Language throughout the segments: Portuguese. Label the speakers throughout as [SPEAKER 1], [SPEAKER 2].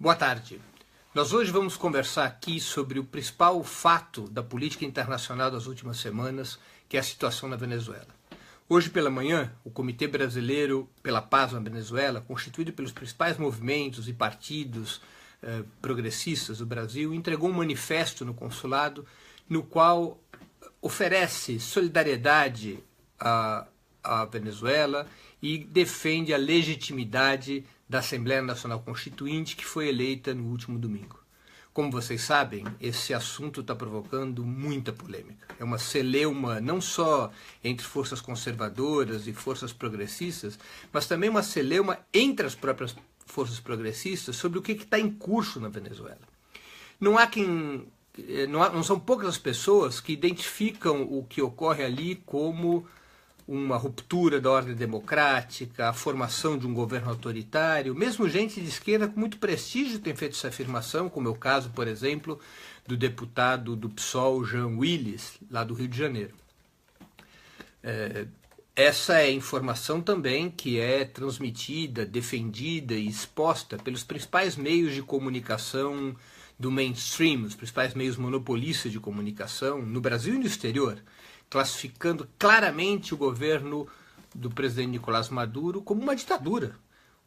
[SPEAKER 1] Boa tarde. Nós hoje vamos conversar aqui sobre o principal fato da política internacional das últimas semanas, que é a situação na Venezuela. Hoje pela manhã, o Comitê Brasileiro pela Paz na Venezuela, constituído pelos principais movimentos e partidos progressistas do Brasil, entregou um manifesto no consulado no qual oferece solidariedade à Venezuela e defende a legitimidade da Assembleia Nacional Constituinte, que foi eleita no último domingo. Como vocês sabem, esse assunto está provocando muita polêmica. É uma celeuma não só entre forças conservadoras e forças progressistas, mas também uma celeuma entre as próprias forças progressistas sobre o que está em curso na Venezuela. Não são poucas as pessoas que identificam o que ocorre ali como uma ruptura da ordem democrática, a formação de um governo autoritário. Mesmo gente de esquerda com muito prestígio tem feito essa afirmação, como é o caso, por exemplo, do deputado do PSOL, Jean Willis, lá do Rio de Janeiro. Essa é informação também que é transmitida, defendida e exposta pelos principais meios de comunicação do mainstream, os principais meios monopolistas de comunicação, no Brasil e no exterior, classificando claramente o governo do presidente Nicolás Maduro como uma ditadura.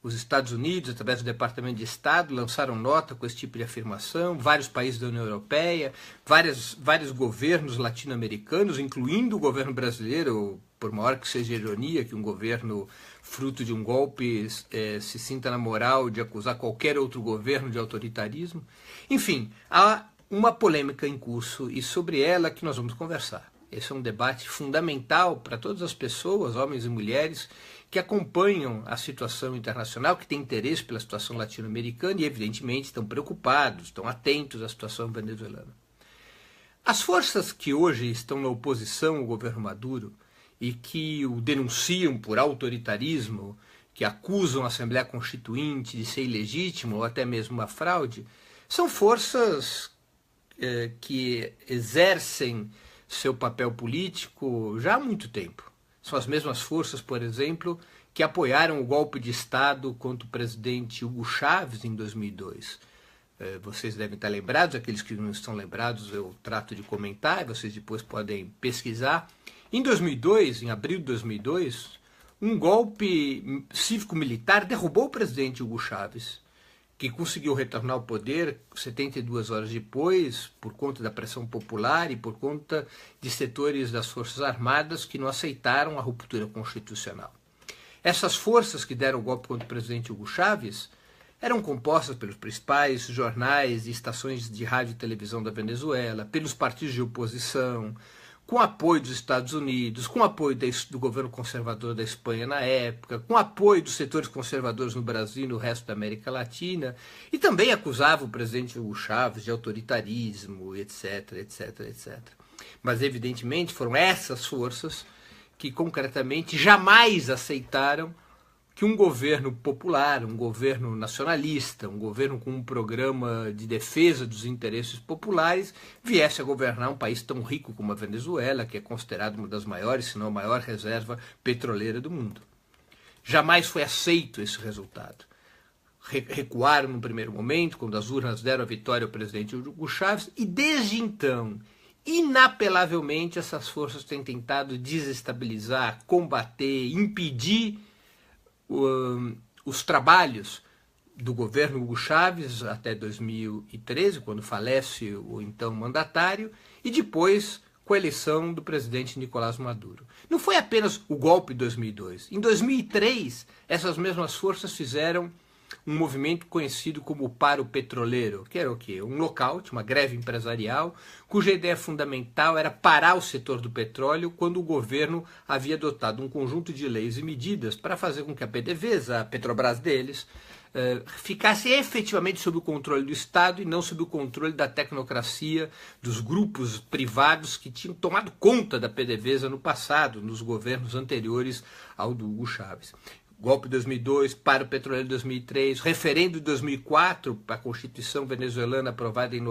[SPEAKER 1] Os Estados Unidos, através do Departamento de Estado, lançaram nota com esse tipo de afirmação, vários países da União Europeia, vários governos latino-americanos, incluindo o governo brasileiro, por maior que seja a ironia que um governo fruto de um golpe se sinta na moral de acusar qualquer outro governo de autoritarismo. Enfim, há uma polêmica em curso e sobre ela que nós vamos conversar. Esse é um debate fundamental para todas as pessoas, homens e mulheres, que acompanham a situação internacional, que têm interesse pela situação latino-americana e, evidentemente, estão preocupados, estão atentos à situação venezuelana. As forças que hoje estão na oposição ao governo Maduro e que o denunciam por autoritarismo, que acusam a Assembleia Constituinte de ser ilegítima ou até mesmo uma fraude, são forças que exercem seu papel político já há muito tempo. São as mesmas forças, por exemplo, que apoiaram o golpe de Estado contra o presidente Hugo Chávez em 2002. Vocês devem estar lembrados, aqueles que não estão lembrados eu trato de comentar, vocês depois podem pesquisar. Em 2002, em abril de 2002, um golpe cívico-militar derrubou o presidente Hugo Chávez, que conseguiu retornar ao poder 72 horas depois, por conta da pressão popular e por conta de setores das Forças Armadas que não aceitaram a ruptura constitucional. Essas forças que deram o golpe contra o presidente Hugo Chávez eram compostas pelos principais jornais e estações de rádio e televisão da Venezuela, pelos partidos de oposição, com apoio dos Estados Unidos, com apoio do governo conservador da Espanha na época, com apoio dos setores conservadores no Brasil e no resto da América Latina, e também acusava o presidente Hugo Chávez de autoritarismo, etc, etc, etc. Mas, evidentemente, foram essas forças que, concretamente, jamais aceitaram que um governo popular, um governo nacionalista, um governo com um programa de defesa dos interesses populares, viesse a governar um país tão rico como a Venezuela, que é considerado uma das maiores, se não a maior reserva petroleira do mundo. Jamais foi aceito esse resultado. Recuaram no primeiro momento, quando as urnas deram a vitória ao presidente Hugo Chávez, e desde então, inapelavelmente, essas forças têm tentado desestabilizar, combater, impedir os trabalhos do governo Hugo Chávez até 2013, quando falece o então mandatário, e depois com a eleição do presidente Nicolás Maduro. Não foi apenas o golpe de 2002. Em 2003, essas mesmas forças fizeram um movimento conhecido como o Paro Petroleiro, que era o quê? Um lockout, uma greve empresarial, cuja ideia fundamental era parar o setor do petróleo quando o governo havia adotado um conjunto de leis e medidas para fazer com que a PDVSA, a Petrobras deles, ficasse efetivamente sob o controle do Estado e não sob o controle da tecnocracia, dos grupos privados que tinham tomado conta da PDVSA no passado, nos governos anteriores ao do Hugo Chávez. golpe de 2002, paro petroleiro de 2003, referendo de 2004, a Constituição venezuelana aprovada em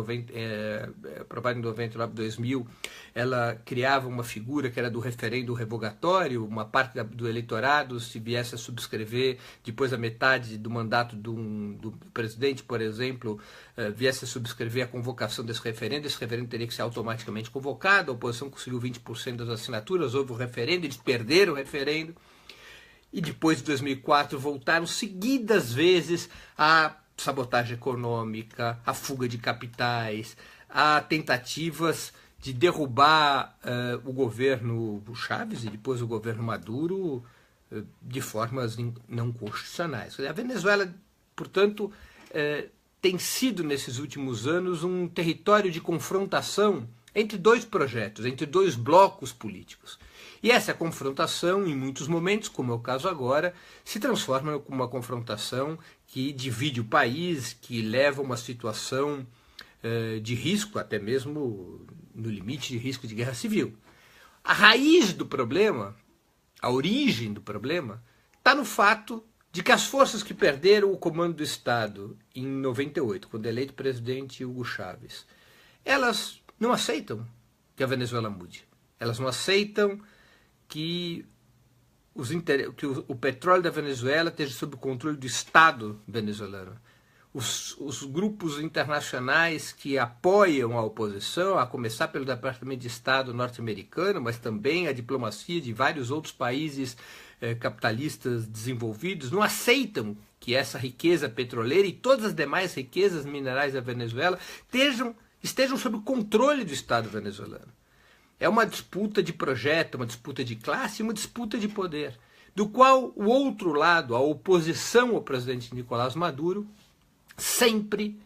[SPEAKER 1] 2000, ela criava uma figura que era do referendo revogatório, uma parte do eleitorado, se viesse a subscrever, depois da metade do mandato do presidente, por exemplo, viesse a subscrever a convocação desse referendo, esse referendo teria que ser automaticamente convocado, a oposição conseguiu 20% das assinaturas, houve o referendo, eles perderam o referendo. E depois de 2004 voltaram seguidas vezes a sabotagem econômica, a fuga de capitais, a tentativas de derrubar o governo Chávez e depois o governo Maduro de formas não constitucionais. A Venezuela, portanto, tem sido nesses últimos anos um território de confrontação entre dois projetos, entre dois blocos políticos. E essa confrontação, em muitos momentos, como é o caso agora, se transforma em uma confrontação que divide o país, que leva a uma situação de risco, até mesmo no limite de risco de guerra civil. A raiz do problema, a origem do problema, está no fato de que as forças que perderam o comando do Estado em 98, quando eleito presidente Hugo Chávez, elas não aceitam que a Venezuela mude. Elas não aceitam que o petróleo da Venezuela esteja sob o controle do Estado venezuelano. Os grupos internacionais que apoiam a oposição, a começar pelo Departamento de Estado norte-americano, mas também a diplomacia de vários outros países capitalistas desenvolvidos, não aceitam que essa riqueza petroleira e todas as demais riquezas minerais da Venezuela estejam sob o controle do Estado venezuelano. É uma disputa de projeto, uma disputa de classe, uma disputa de poder, do qual o outro lado, a oposição ao presidente Nicolás Maduro, sempre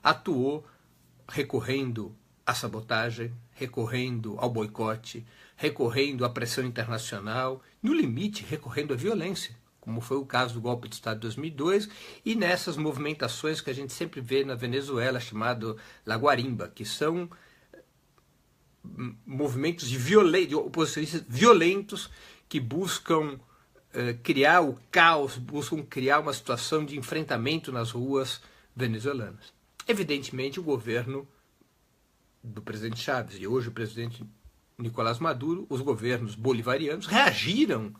[SPEAKER 1] atuou recorrendo à sabotagem, recorrendo ao boicote, recorrendo à pressão internacional, no limite recorrendo à violência, como foi o caso do golpe de Estado de 2002 e nessas movimentações que a gente sempre vê na Venezuela, chamado La Guarimba, que são movimentos de oposicionistas violentos que buscam criar o caos, buscam criar uma situação de enfrentamento nas ruas venezuelanas. Evidentemente, o governo do presidente Chávez e hoje o presidente Nicolás Maduro, os governos bolivarianos, reagiram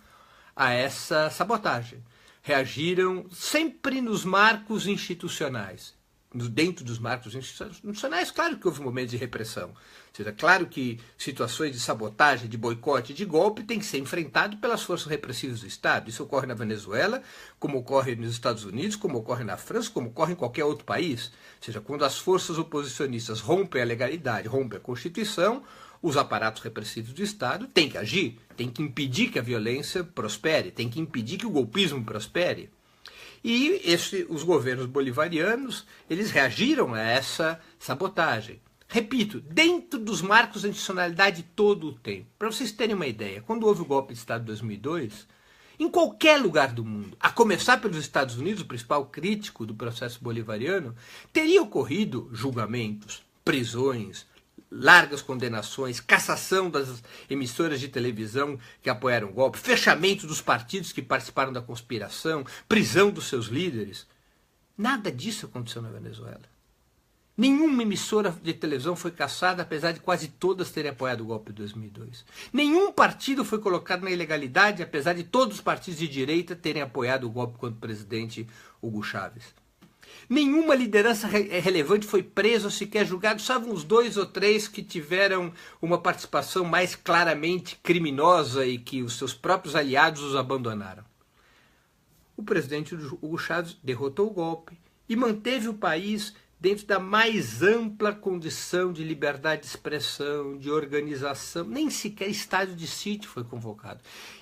[SPEAKER 1] a essa sabotagem. Reagiram sempre nos marcos institucionais. Dentro dos marcos institucionais, claro que houve momentos de repressão. Ou seja, claro que situações de sabotagem, de boicote, de golpe têm que ser enfrentadas pelas forças repressivas do Estado. Isso ocorre na Venezuela, como ocorre nos Estados Unidos, como ocorre na França, como ocorre em qualquer outro país. Ou seja, quando as forças oposicionistas rompem a legalidade, rompem a Constituição, os aparatos repressivos do Estado têm que agir, têm que impedir que a violência prospere, têm que impedir que o golpismo prospere. E os governos bolivarianos, eles reagiram a essa sabotagem. Repito, dentro dos marcos da institucionalidade todo o tempo. Para vocês terem uma ideia, quando houve o golpe de Estado de 2002, em qualquer lugar do mundo, a começar pelos Estados Unidos, o principal crítico do processo bolivariano, teria ocorrido julgamentos, prisões, largas condenações, cassação das emissoras de televisão que apoiaram o golpe, fechamento dos partidos que participaram da conspiração, prisão dos seus líderes. Nada disso aconteceu na Venezuela. Nenhuma emissora de televisão foi cassada, apesar de quase todas terem apoiado o golpe de 2002. Nenhum partido foi colocado na ilegalidade, apesar de todos os partidos de direita terem apoiado o golpe contra o presidente Hugo Chávez. Nenhuma liderança relevante foi presa ou sequer julgada, só uns 2 ou 3 que tiveram uma participação mais claramente criminosa e que os seus próprios aliados os abandonaram. O presidente Hugo Chávez derrotou o golpe e manteve o país dentro da mais ampla condição de liberdade de expressão, de organização. Nem sequer estado de sítio foi convocado.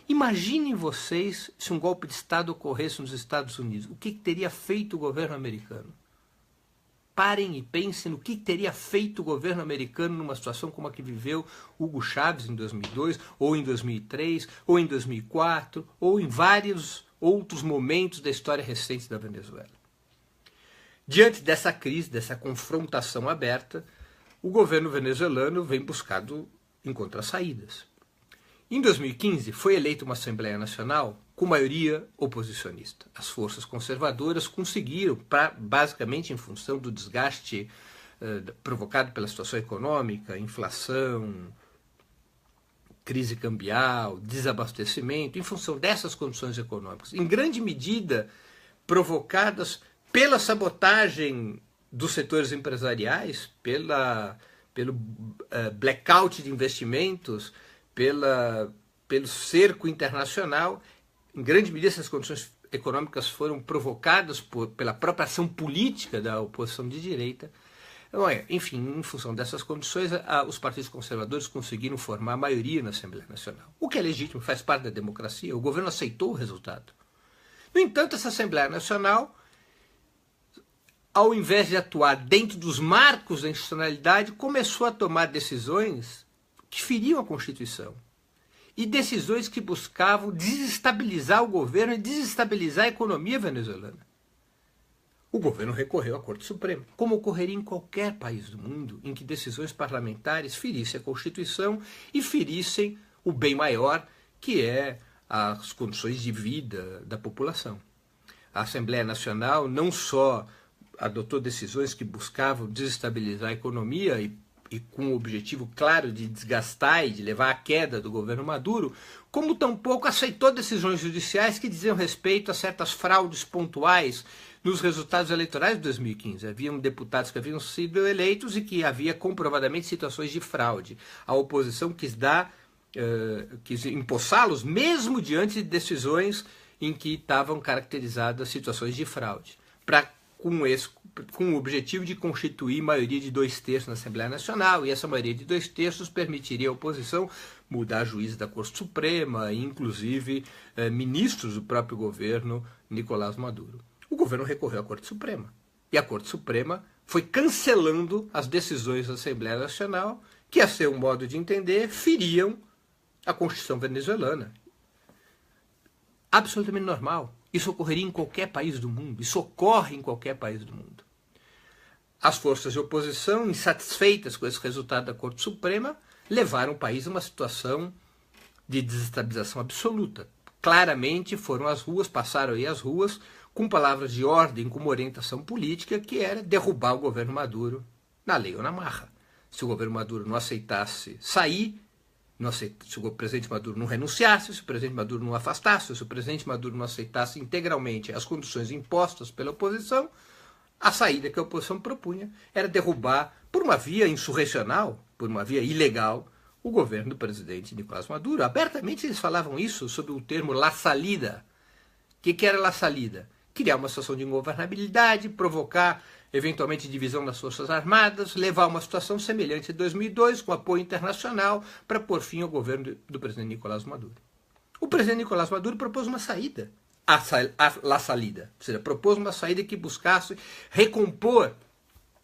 [SPEAKER 1] Imaginem vocês se um golpe de Estado ocorresse nos Estados Unidos. O que teria feito o governo americano? Parem e pensem no que teria feito o governo americano numa situação como a que viveu Hugo Chávez em 2002, ou em 2003, ou em 2004, ou em vários outros momentos da história recente da Venezuela. Diante dessa crise, dessa confrontação aberta, o governo venezuelano vem buscando encontrar saídas. Em 2015, foi eleita uma Assembleia Nacional com maioria oposicionista. As forças conservadoras conseguiram, basicamente em função do desgaste provocado pela situação econômica, inflação, crise cambial, desabastecimento, em função dessas condições econômicas, em grande medida provocadas pela sabotagem dos setores empresariais, pelo blackout de investimentos, pelo cerco internacional. Em grande medida, essas condições econômicas foram provocadas pela própria ação política da oposição de direita. Enfim, em função dessas condições, os partidos conservadores conseguiram formar a maioria na Assembleia Nacional. O que é legítimo, faz parte da democracia, o governo aceitou o resultado. No entanto, essa Assembleia Nacional, ao invés de atuar dentro dos marcos da institucionalidade, começou a tomar decisões que feriam a Constituição. E decisões que buscavam desestabilizar o governo e desestabilizar a economia venezuelana. O governo recorreu à Corte Suprema, como ocorreria em qualquer país do mundo em que decisões parlamentares ferissem a Constituição e ferissem o bem maior, que é as condições de vida da população. A Assembleia Nacional não só adotou decisões que buscavam desestabilizar a economia e com o objetivo claro de desgastar e de levar à queda do governo Maduro, como tampouco aceitou decisões judiciais que diziam respeito a certas fraudes pontuais nos resultados eleitorais de 2015. Haviam deputados que haviam sido eleitos e que havia comprovadamente situações de fraude. A oposição quis empossá-los mesmo diante de decisões em que estavam caracterizadas situações de fraude, com o objetivo de constituir maioria de 2/3 na Assembleia Nacional, e essa maioria de 2/3 permitiria à oposição mudar juízes da Corte Suprema, e inclusive ministros do próprio governo Nicolás Maduro. O governo recorreu à Corte Suprema, e a Corte Suprema foi cancelando as decisões da Assembleia Nacional, que, a seu modo de entender, feriam a Constituição venezuelana. Absolutamente normal. Isso ocorreria em qualquer país do mundo. Isso ocorre em qualquer país do mundo. As forças de oposição, insatisfeitas com esse resultado da Corte Suprema, levaram o país a uma situação de desestabilização absoluta. Claramente foram às ruas, passaram aí às ruas, com palavras de ordem, com uma orientação política, que era derrubar o governo Maduro na lei ou na marra. Se o governo Maduro não aceitasse sair, se o presidente Maduro não renunciasse, se o presidente Maduro não afastasse, se o presidente Maduro não aceitasse integralmente as condições impostas pela oposição, a saída que a oposição propunha era derrubar, por uma via insurrecional, por uma via ilegal, o governo do presidente Nicolás Maduro. Abertamente eles falavam isso sob o termo la salida. O que era la salida? Criar uma situação de ingovernabilidade, provocar eventualmente divisão das Forças Armadas, levar a uma situação semelhante a 2002, com apoio internacional, para pôr fim ao governo do presidente Nicolás Maduro. O presidente Nicolás Maduro propôs uma saída, a la salida, ou seja, propôs uma saída que buscasse recompor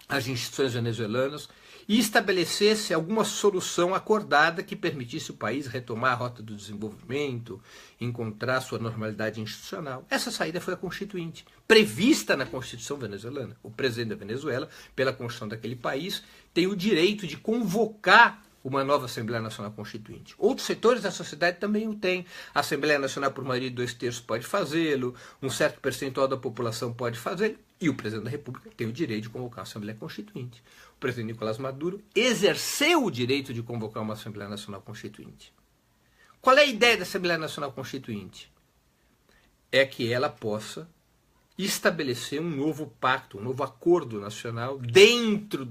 [SPEAKER 1] as instituições venezuelanas e estabelecesse alguma solução acordada que permitisse o país retomar a rota do desenvolvimento, encontrar sua normalidade institucional. Essa saída foi a Constituinte, prevista na Constituição venezuelana. O presidente da Venezuela, pela Constituição daquele país, tem o direito de convocar uma nova Assembleia Nacional Constituinte. Outros setores da sociedade também o têm. A Assembleia Nacional, por maioria de 2/3, pode fazê-lo, um certo percentual da população pode fazê-lo, e o presidente da República tem o direito de convocar uma Assembleia Constituinte. O presidente Nicolás Maduro exerceu o direito de convocar uma Assembleia Nacional Constituinte. Qual é a ideia da Assembleia Nacional Constituinte? É que ela possa estabelecer um novo pacto, um novo acordo nacional dentro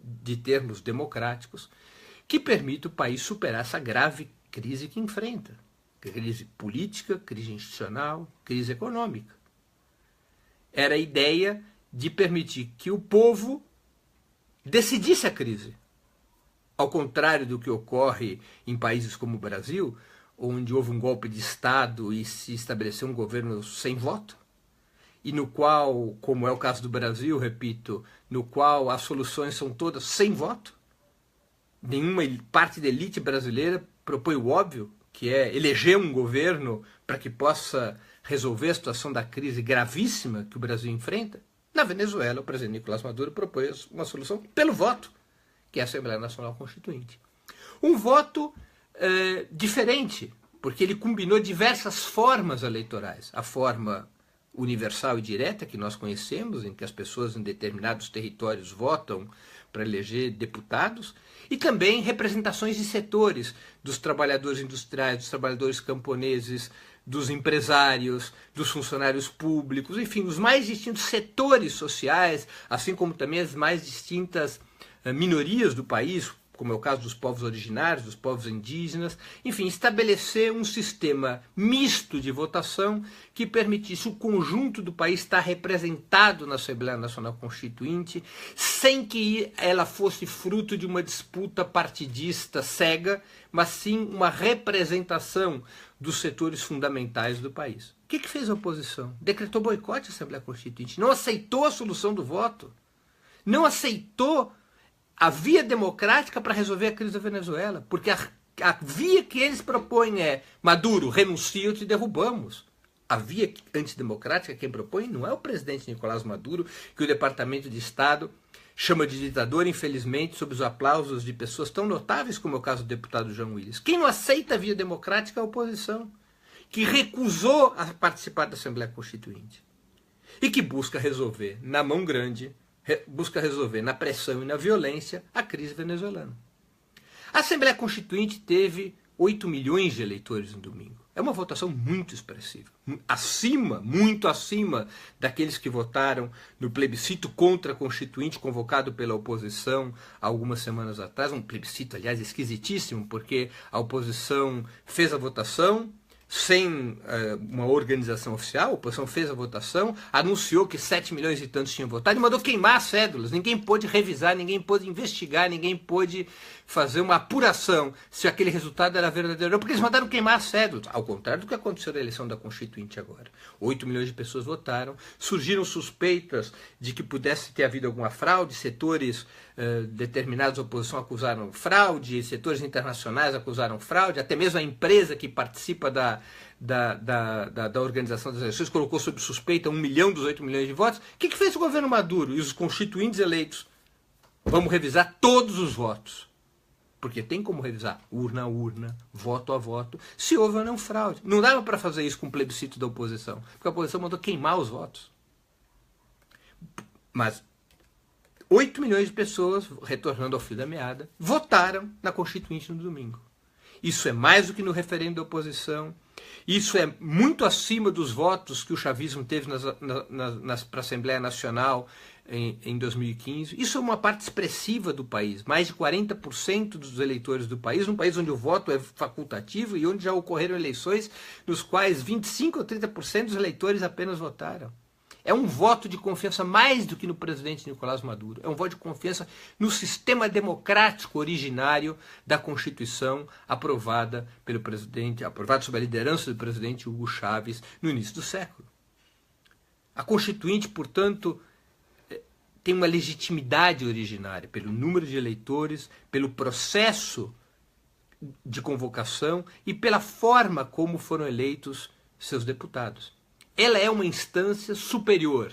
[SPEAKER 1] de termos democráticos que permita o país superar essa grave crise que enfrenta. Crise política, crise institucional, crise econômica. Era a ideia de permitir que o povo decidisse a crise. Ao contrário do que ocorre em países como o Brasil, onde houve um golpe de Estado e se estabeleceu um governo sem voto, e no qual, como é o caso do Brasil, repito, no qual as soluções são todas sem voto. Nenhuma parte da elite brasileira propõe o óbvio, que é eleger um governo para que possa resolver a situação da crise gravíssima que o Brasil enfrenta. Na Venezuela, o presidente Nicolás Maduro propõe uma solução pelo voto, que é a Assembleia Nacional Constituinte. Um voto diferente porque ele combinou diversas formas eleitorais. A forma universal e direta que nós conhecemos, em que as pessoas em determinados territórios votam para eleger deputados, e também representações de setores, dos trabalhadores industriais, dos trabalhadores camponeses, dos empresários, dos funcionários públicos, enfim, os mais distintos setores sociais, assim como também as mais distintas minorias do país, como é o caso dos povos originários, dos povos indígenas, enfim, estabelecer um sistema misto de votação que permitisse o conjunto do país estar representado na Assembleia Nacional Constituinte, sem que ela fosse fruto de uma disputa partidista cega, mas sim uma representação dos setores fundamentais do país. O que fez a oposição? Decretou boicote à Assembleia Constituinte, não aceitou a solução do voto, não aceitou a via democrática para resolver a crise da Venezuela, porque a via que eles propõem é: Maduro, renuncia ou te derrubamos. A via antidemocrática quem propõe não é o presidente Nicolás Maduro, que o Departamento de Estado chama de ditador, infelizmente, sob os aplausos de pessoas tão notáveis como é o caso do deputado João Willis. Quem não aceita a via democrática é a oposição, que recusou a participar da Assembleia Constituinte e que busca resolver na mão grande, busca resolver na pressão e na violência a crise venezuelana. A Assembleia Constituinte teve 8 milhões de eleitores no domingo. É uma votação muito expressiva, muito acima daqueles que votaram no plebiscito contra a Constituinte convocado pela oposição há algumas semanas atrás. Um plebiscito, aliás, esquisitíssimo, porque a oposição fez a votação sem uma organização oficial, a oposição fez a votação, anunciou que 7 milhões e tantos tinham votado e mandou queimar as cédulas. Ninguém pôde revisar, ninguém pôde investigar, ninguém pôde fazer uma apuração se aquele resultado era verdadeiro ou não, porque eles mandaram queimar as cédulas, ao contrário do que aconteceu na eleição da Constituinte agora. 8 milhões de pessoas votaram, surgiram suspeitas de que pudesse ter havido alguma fraude, setores determinados da oposição acusaram fraude, setores internacionais acusaram fraude, até mesmo a empresa que participa da organização das eleições colocou sob suspeita 1 milhão dos 8 milhões de votos. O que fez o governo Maduro e os constituintes eleitos? Vamos revisar todos os votos. Porque tem como revisar urna a urna, voto a voto, se houve ou não fraude. Não dava para fazer isso com o plebiscito da oposição, porque a oposição mandou queimar os votos. Mas 8 milhões de pessoas, retornando ao fio da meada, votaram na Constituinte no domingo. Isso é mais do que no referendo da oposição. Isso é muito acima dos votos que o chavismo teve para a Assembleia Nacional em 2015. Isso é uma parte expressiva do país. Mais de 40% dos eleitores do país, num país onde o voto é facultativo e onde já ocorreram eleições nos quais 25% ou 30% dos eleitores apenas votaram. É um voto de confiança mais do que no presidente Nicolás Maduro. É um voto de confiança no sistema democrático originário da Constituição aprovada pelo presidente, aprovada sob a liderança do presidente Hugo Chávez no início do século. A Constituinte, portanto, tem uma legitimidade originária pelo número de eleitores, pelo processo de convocação e pela forma como foram eleitos seus deputados. Ela é uma instância superior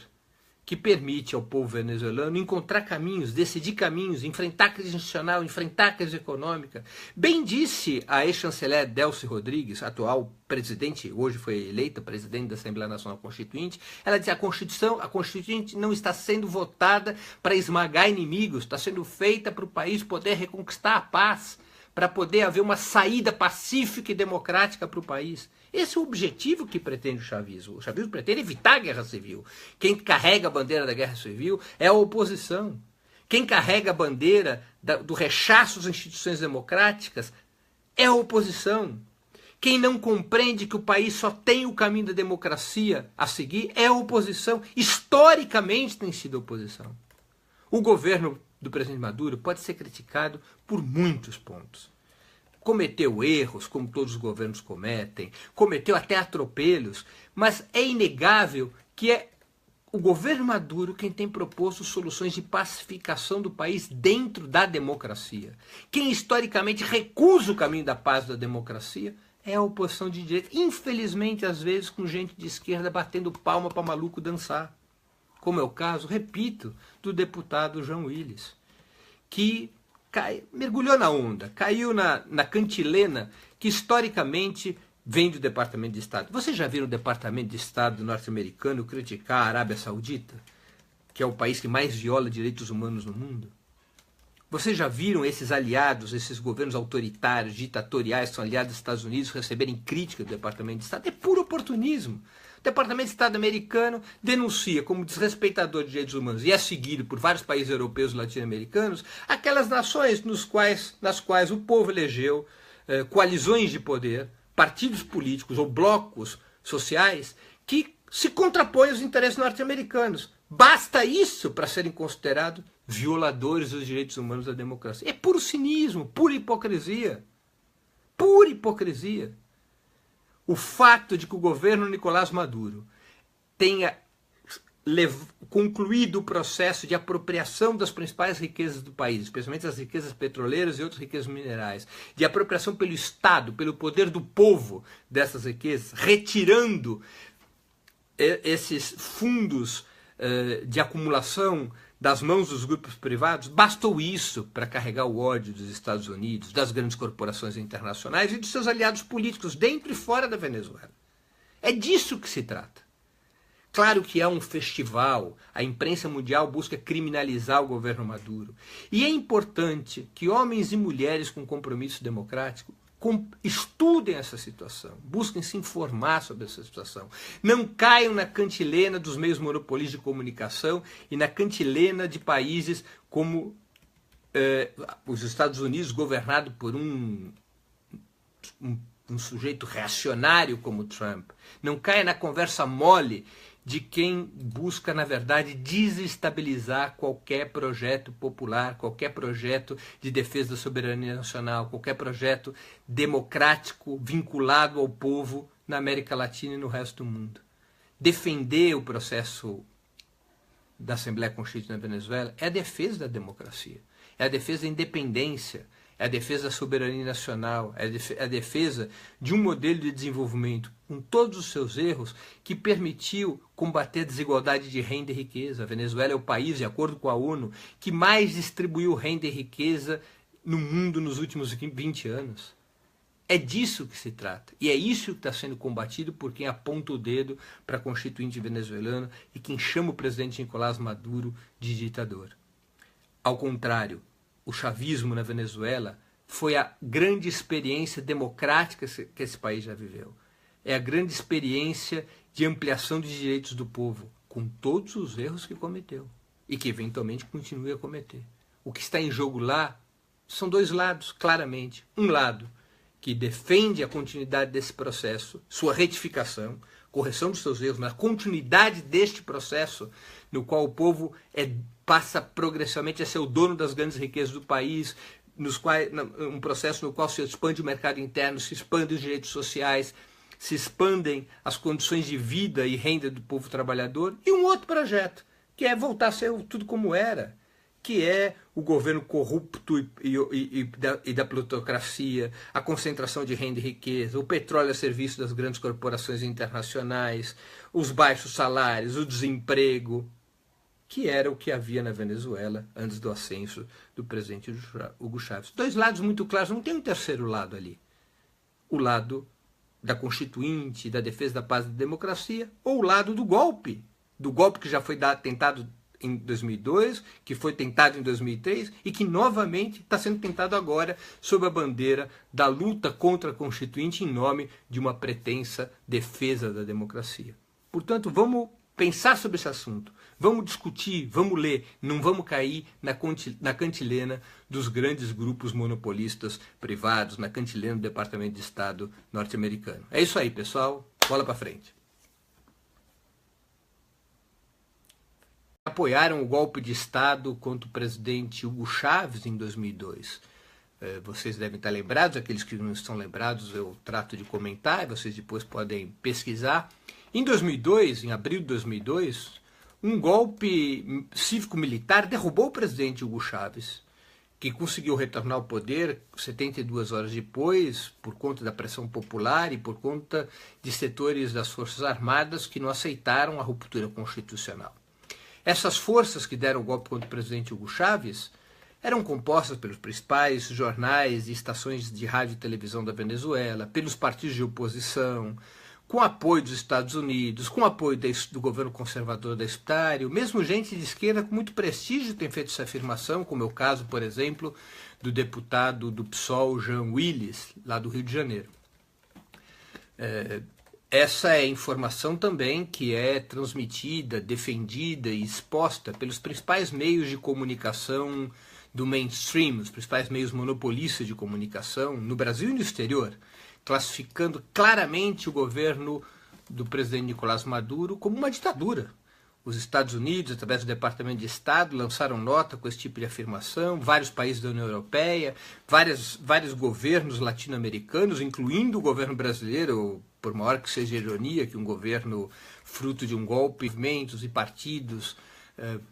[SPEAKER 1] que permite ao povo venezuelano encontrar caminhos, decidir caminhos, enfrentar a crise institucional, enfrentar a crise econômica. Bem disse a ex-chanceler Delcy Rodrigues, atual presidente, hoje foi eleita presidente da Assembleia Nacional Constituinte, ela disse: a Constituinte não está sendo votada para esmagar inimigos, está sendo feita para o país poder reconquistar a paz, para poder haver uma saída pacífica e democrática para o país. Esse é o objetivo que pretende o chavismo. O chavismo pretende evitar a guerra civil. Quem carrega a bandeira da guerra civil é a oposição. Quem carrega a bandeira do rechaço às instituições democráticas é a oposição. Quem não compreende que o país só tem o caminho da democracia a seguir é a oposição. Historicamente tem sido a oposição. O governo do presidente Maduro pode ser criticado por muitos pontos. Cometeu erros, como todos os governos cometem, cometeu até atropelos, mas é inegável que é o governo Maduro quem tem proposto soluções de pacificação do país dentro da democracia. Quem historicamente recusa o caminho da paz e da democracia é a oposição de direita, infelizmente às vezes com gente de esquerda batendo palma para maluco dançar. Como é o caso, repito, do deputado João Willis, que mergulhou na onda, caiu na cantilena que historicamente vem do Departamento de Estado. Vocês já viram o Departamento de Estado norte-americano criticar a Arábia Saudita, que é o país que mais viola direitos humanos no mundo? Vocês já viram esses aliados, esses governos autoritários, ditatoriais, que são aliados dos Estados Unidos, receberem crítica do Departamento de Estado? É puro oportunismo. O Departamento de Estado americano denuncia como desrespeitador de direitos humanos e é seguido por vários países europeus e latino-americanos aquelas nações nas quais o povo elegeu coalizões de poder, partidos políticos ou blocos sociais que se contrapõem aos interesses norte-americanos. Basta isso para serem considerados violadores dos direitos humanos da democracia. É puro cinismo, pura hipocrisia. Pura hipocrisia. O fato de que o governo Nicolás Maduro tenha concluído o processo de apropriação das principais riquezas do país, especialmente as riquezas petroleiras e outras riquezas minerais, de apropriação pelo Estado, pelo poder do povo dessas riquezas, retirando esses fundos de acumulação das mãos dos grupos privados, bastou isso para carregar o ódio dos Estados Unidos, das grandes corporações internacionais e dos seus aliados políticos dentro e fora da Venezuela. É disso que se trata. Claro que é um festival, a imprensa mundial busca criminalizar o governo Maduro. E é importante que homens e mulheres com compromisso democrático estudem essa situação, busquem se informar sobre essa situação. Não caiam na cantilena dos meios monopolistas de comunicação e na cantilena de países como os Estados Unidos, governado por um sujeito reacionário como Trump. Não caia na conversa mole de quem busca, na verdade, desestabilizar qualquer projeto popular, qualquer projeto de defesa da soberania nacional, qualquer projeto democrático vinculado ao povo na América Latina e no resto do mundo. Defender o processo da Assembleia Constituinte na Venezuela é a defesa da democracia, é a defesa da independência, é a defesa da soberania nacional, é a defesa de um modelo de desenvolvimento com todos os seus erros que permitiu combater a desigualdade de renda e riqueza. A Venezuela é o país, de acordo com a ONU, que mais distribuiu renda e riqueza no mundo nos últimos 20 anos. É disso que se trata. E é isso que está sendo combatido por quem aponta o dedo para a Constituinte venezuelana e quem chama o presidente Nicolás Maduro de ditador. Ao contrário, o chavismo na Venezuela foi a grande experiência democrática que esse país já viveu. É a grande experiência de ampliação de direitos do povo, com todos os erros que cometeu e que eventualmente continue a cometer. O que está em jogo lá são dois lados, claramente. Um lado que defende a continuidade desse processo, sua retificação, correção dos seus erros, mas a continuidade deste processo no qual o povo passa progressivamente a ser o dono das grandes riquezas do país, um processo no qual se expande o mercado interno, se expandem os direitos sociais, se expandem as condições de vida e renda do povo trabalhador, e um outro projeto, que é voltar a ser tudo como era, que é o governo corrupto e da plutocracia, a concentração de renda e riqueza, o petróleo a serviço das grandes corporações internacionais, os baixos salários, o desemprego, que era o que havia na Venezuela antes do ascenso do presidente Hugo Chávez. Dois lados muito claros, não tem um terceiro lado ali. O lado da Constituinte, da defesa da paz e da democracia, ou o lado do golpe que já foi tentado em 2002, que foi tentado em 2003 e que novamente está sendo tentado agora sob a bandeira da luta contra a Constituinte em nome de uma pretensa defesa da democracia. Portanto, vamos pensar sobre esse assunto, vamos discutir, vamos ler, não vamos cair na cantilena dos grandes grupos monopolistas privados, na cantilena do Departamento de Estado norte-americano. É isso aí, pessoal. Bola para frente. Apoiaram o golpe de Estado contra o presidente Hugo Chávez em 2002. Vocês devem estar lembrados, aqueles que não estão lembrados eu trato de comentar, e vocês depois podem pesquisar. Em 2002, em abril de 2002, um golpe cívico-militar derrubou o presidente Hugo Chávez, que conseguiu retornar ao poder 72 horas depois, por conta da pressão popular e por conta de setores das Forças Armadas que não aceitaram a ruptura constitucional. Essas forças que deram o golpe contra o presidente Hugo Chávez eram compostas pelos principais jornais e estações de rádio e televisão da Venezuela, pelos partidos de oposição, com apoio dos Estados Unidos, com apoio do governo conservador da Estário, mesmo gente de esquerda com muito prestígio tem feito essa afirmação, como é o caso, por exemplo, do deputado do PSOL, Jean Willis, lá do Rio de Janeiro. Essa é informação também que é transmitida, defendida e exposta pelos principais meios de comunicação do mainstream, os principais meios monopolistas de comunicação no Brasil e no exterior, classificando claramente o governo do presidente Nicolás Maduro como uma ditadura. Os Estados Unidos, através do Departamento de Estado, lançaram nota com esse tipo de afirmação, vários países da União Europeia, vários governos latino-americanos, incluindo o governo brasileiro, por maior que seja a ironia, que um governo fruto de um golpe, movimentos e partidos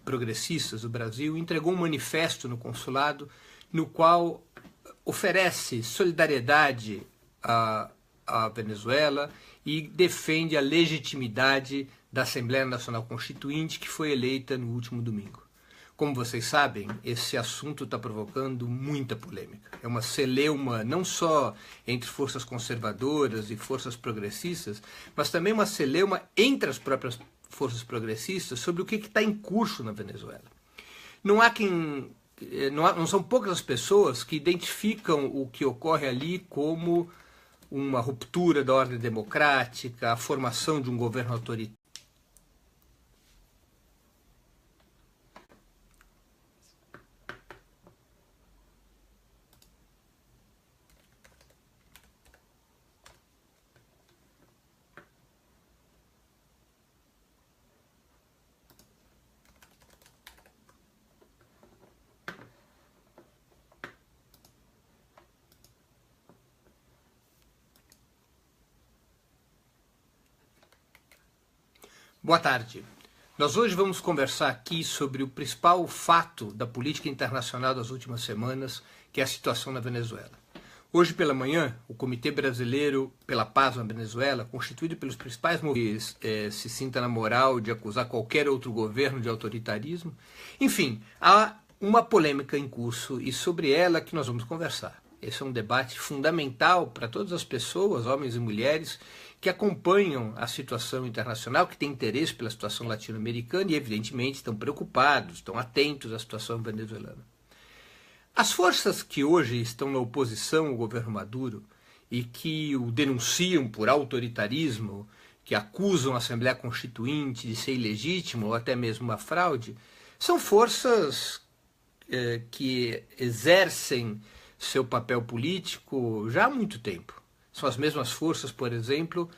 [SPEAKER 1] progressistas do Brasil, entregou um manifesto no consulado no qual oferece solidariedade à Venezuela e defende a legitimidade da Assembleia Nacional Constituinte que foi eleita no último domingo. Como vocês sabem, esse assunto está provocando muita polêmica. É uma celeuma não só entre forças conservadoras e forças progressistas, mas também uma celeuma entre as próprias forças progressistas sobre o que está em curso na Venezuela. Não são poucas as pessoas que identificam o que ocorre ali como uma ruptura da ordem democrática, a formação de um governo autoritário. Boa tarde. Nós hoje vamos conversar aqui sobre o principal fato da política internacional das últimas semanas, que é a situação na Venezuela. Hoje pela manhã, o Comitê Brasileiro pela Paz na Venezuela, constituído pelos principais movimentos que se sinta na moral de acusar qualquer outro governo de autoritarismo, enfim, há uma polêmica em curso e sobre ela que nós vamos conversar. Esse é um debate fundamental para todas as pessoas, homens e mulheres, que acompanham a situação internacional, que têm interesse pela situação latino-americana e, evidentemente, estão preocupados, estão atentos à situação venezuelana. As forças que hoje estão na oposição ao governo Maduro e que o denunciam por autoritarismo, que acusam a Assembleia Constituinte de ser ilegítima ou até mesmo uma fraude, são forças que exercem seu papel político já há muito tempo. São as mesmas forças, por exemplo,